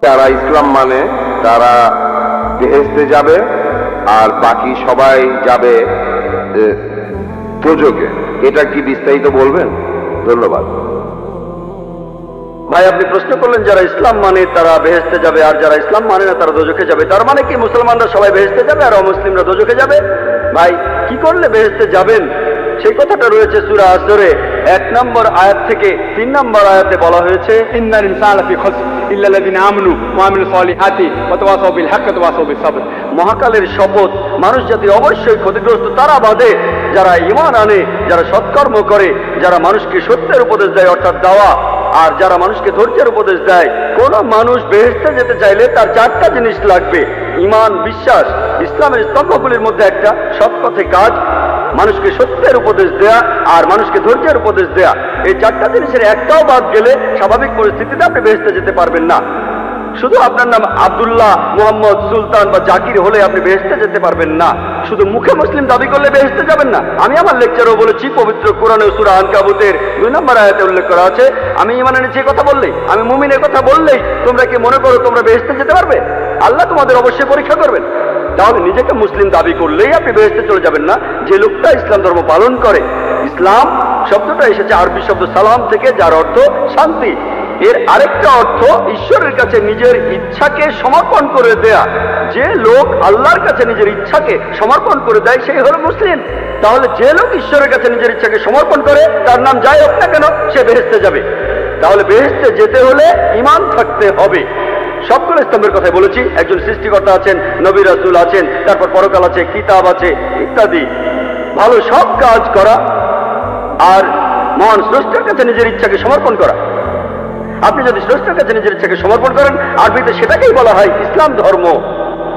যারা ইসলাম মানে তারা বেহেশতে যাবে আর বাকি সবাই যাবে দোজখে। এটা কি বিস্তারিত বলবেন? ধন্যবাদ। ভাই, আপনি প্রশ্ন করলেন যারা ইসলাম মানে তারা বেহেশতে যাবে আর যারা ইসলাম মানে না তারা দোজখে যাবে। তার মানে কি মুসলমানরা সবাই বেহেশতে যাবে আর অমুসলিমরা দোজখে যাবে? ভাই, কি করলে বেহেশতে যাবেন সেই কথাটা রয়েছে সূরা আসরে 1 নম্বর আয়াত থেকে 3 নম্বর আয়াতে বলা হয়েছে, ইন্নাল ইনসানা লাফি খুসর ইল্লা আল্লাযিনা আমানু ওয়া আমিলুস সলিহাতি ওয়া তাওয়াসাউ বিল হাক্কি ওয়া তাওয়াসাউ বিস সাবর। মহাকালের শপথ, মানুষ জাতি অবশ্যই ক্ষতিগ্রস্ত তারা বাদে যারা ঈমান আনে, যারা সৎকর্ম করে, যারা মানুষকে সত্যের উপদেশ দেয় অর্থাৎ দাওয়া, আর যারা মানুষকে ধৈর্যের উপদেশ দেয়। কোন মানুষ বেহেশতে যেতে চাইলে তার 4টা জিনিস লাগবে: ঈমান, বিশ্বাস, ইসলামের স্তম্ভগুলির মধ্যে একটা সৎ পথে কাজ, মানুষকে সত্যের উপদেশ দেয়া আর মানুষকে ধৈর্যের উপদেশ দেয়া। এই 4টা জিনিসের একটাও বাদ গেলে স্বাভাবিক পরিস্থিতিতে আপনি বেহেশতে যেতে পারবেন না। শুধু আপনার নাম আব্দুল্লাহ, মুহাম্মদ, সুলতান বা জাকির হলে আপনি বেহেশতে যেতে পারবেন না। শুধু মুখে মুসলিম দাবি করলে বেহেশতে যাবেন না। আমি আমার লেকচারেও বলেছি, পবিত্র কোরআনে সূরা আনকাবুতের 2 নম্বর আয়াতে উল্লেখ করা আছে, আমি ঈমান এনেছি কথা বললেই, আমি মুমিনের কথা বললেই তোমরা কি মনে করো তোমরা বেহেশতে যেতে পারবে? আল্লাহ তোমাদের অবশ্যই পরীক্ষা করবেন। তাহলে নিজেকে মুসলিম দাবি করলেই আপনি বেহেশতে চলে যাবেন না। যে লোকটা ইসলাম ধর্ম পালন করে, ইসলাম শব্দটা এসেছে আরবি শব্দ সালাম থেকে, যার অর্থ শান্তি। এর আরেকটা অর্থ ঈশ্বরের কাছে নিজের ইচ্ছাকে সমর্পণ করে দেয়া। যে লোক আল্লাহর কাছে নিজের ইচ্ছাকে সমর্পণ করে দেয় সেই হলো মুসলিম। তাহলে যে লোক ঈশ্বরের কাছে নিজের ইচ্ছাকে সমর্পণ করে, তার নাম যাই হোক না কেন, সে বেহেশতে যাবে। তাহলে বেহেশতে যেতে হলে ঈমান থাকতে হবে। সবগুলো স্তম্ভের কথাই বলেছি। একজন সৃষ্টিকর্তা আছেন, নবী রাসূল আছেন, তারপর পরকাল আছে, কিতাব আছে ইত্যাদি। ভালো সব কাজ করা আর মহান স্রষ্টার কাছে নিজের ইচ্ছাকে সমর্পণ করা। আপনি যদি স্রষ্টার কাছে নিজের ইচ্ছাকে সমর্পণ করেন, আরবিতে সেটাকেই বলা হয় ইসলাম ধর্ম।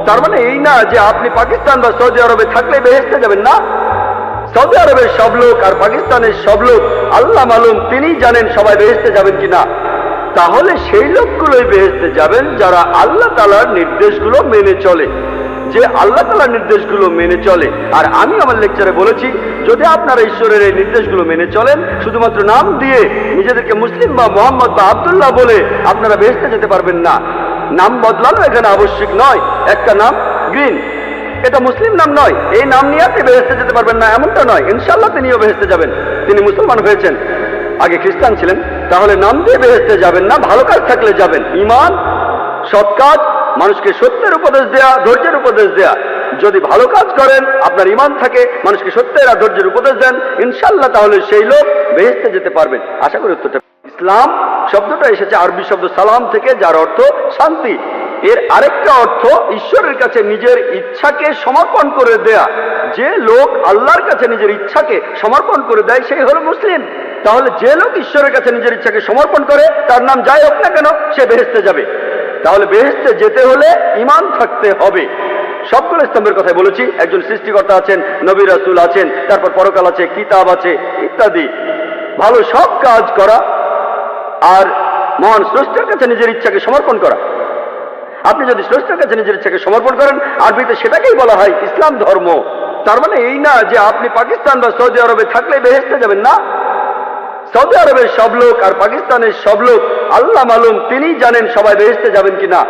তার মানে এই না যে আপনি পাকিস্তান বা সৌদি আরবে থাকলে বেহেশতে যাবেন না। সৌদি আরবের সব লোক আর পাকিস্তানের সব লোক আল্লাহ মালুম, তিনি জানেন সবাই বেহেশতে যাবেন কিনা। তাহলে সেই লোকগুলোই বেহেশতে যাবেন যারা আল্লাহ তাআলার নির্দেশগুলো মেনে চলে, যে আল্লাহ তাআলার নির্দেশগুলো মেনে চলে। আর আমি আমার লেকচারে বলেছি, যদি আপনারা ঈশ্বরের এই নির্দেশগুলো মেনে চলেন, শুধুমাত্র নাম দিয়ে নিজেদেরকে মুসলিম বা মোহাম্মদ বা আব্দুল্লাহ বলে আপনারা বেহেশতে যেতে পারবেন না। নাম বদলানো এখানে আবশ্যক নয়। একটা নাম গ্রিন, এটা মুসলিম নাম নয়। এই নাম নিয়ে আপনি বেহেশতে যেতে পারবেন না এমনটা নয়। ইনশাআল্লাহ তিনিও বেহেশতে যাবেন। তিনি মুসলমান হয়েছেন, আগে খ্রিস্টান ছিলেন। তাহলে নাম দিয়ে বেহেশতে যাবেন না, ভালো কাজ থাকলে যাবেন। ঈমান, সৎ কাজ, মানুষকে সত্যের উপদেশ দেয়া, ধৈর্যের উপদেশ দেয়া। যদি ভালো কাজ করেন, আপনার ঈমান থাকে, মানুষকে সত্যের আর ধৈর্যের উপদেশ দেন, ইনশাআল্লাহ তাহলে সেই লোক বেহেশতে যেতে পারবেন। আশা করি উত্তরটা। ইসলাম শব্দটা এসেছে আরবি শব্দ সালাম থেকে, যার অর্থ শান্তি। এর আরেকটা অর্থ ঈশ্বরের কাছে নিজের ইচ্ছাকে সমর্পণ করে দেয়া। যে লোক আল্লাহর কাছে নিজের ইচ্ছাকে সমর্পণ করে দেয় সেই হলো মুসলিম। তাহলে যে লোক ঈশ্বরের কাছে নিজের ইচ্ছাকে সমর্পণ করে, তার নাম যাই হোক না কেন, সে বেহেশতে যাবে। তাহলে বেহেশতে যেতে হলে ঈমান থাকতে হবে। সবগুলো স্তম্ভের কথাই বলেছি। একজন সৃষ্টিকর্তা আছেন, নবী রাসূল আছেন, তারপর পরকাল আছে, কিতাব আছে ইত্যাদি। ভালো সব কাজ করা আর মহান স্রষ্টার কাছে নিজের ইচ্ছাকে সমর্পণ করা। আপনি যদি স্রষ্টার কাছে নিজের ইচ্ছাকে সমর্পণ করেন, আরবিতে সেটাকেই বলা হয় ইসলাম ধর্ম। তার মানে এই না যে আপনি পাকিস্তান বা সৌদি আরবে থাকলে বেহেশতে যাবেন না। সৌদি আরবের সব লোক আর পাকিস্তানের সব লোক আল্লাহ মালুম, তিনি জানেন সবাই বেহেশতে যাবেন কিনা।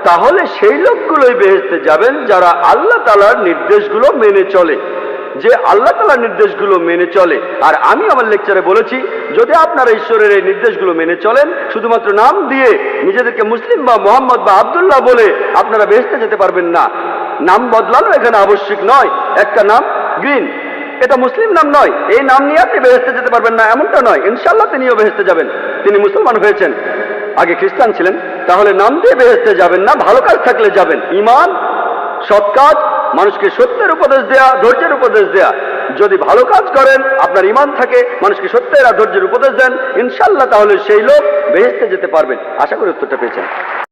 তাহলে সেই লোকগুলোই বেহেশতে যাবেন যারা আল্লাহ তাআলার নির্দেশগুলো মেনে চলে, যে আল্লাহ তাআলার নির্দেশগুলো মেনে চলে। আর আমি আমার লেকচারে বলেছি, যদি আপনারা ঈশ্বরের এই নির্দেশগুলো মেনে চলেন, শুধুমাত্র নাম দিয়ে নিজেদেরকে মুসলিম বা মোহাম্মদ বা আব্দুল্লাহ বলে আপনারা বেহেশতে যেতে পারবেন না। নাম বদলানো এখানে আবশ্যক নয়। একটা নাম গ্রিন, এটা মুসলিম নাম নয়। এই নাম নিয়ে আপনি বেহেশতে যেতে পারবেন না এমনটা নয়। ইনশাআল্লাহ তিনিও বেহেশতে যাবেন। তিনি মুসলমান হয়েছেন, আগে খ্রিস্টান ছিলেন। তাহলে নাম দিয়ে বেহেশতে যাবেন না, ভালো কাজ থাকলে যাবেন। ঈমান, সৎ কাজ, মানুষকে সত্যের উপদেশ দেয়া, ধৈর্যের উপদেশ দেয়া। যদি ভালো কাজ করেন, আপনার ঈমান থাকে, মানুষকে সত্যের আর ধৈর্যের উপদেশ দেন, ইনশাআল্লাহ তাহলে সেই লোক বেহেশতে যেতে পারবেন। আশা করি উত্তরটা পেয়েছেন।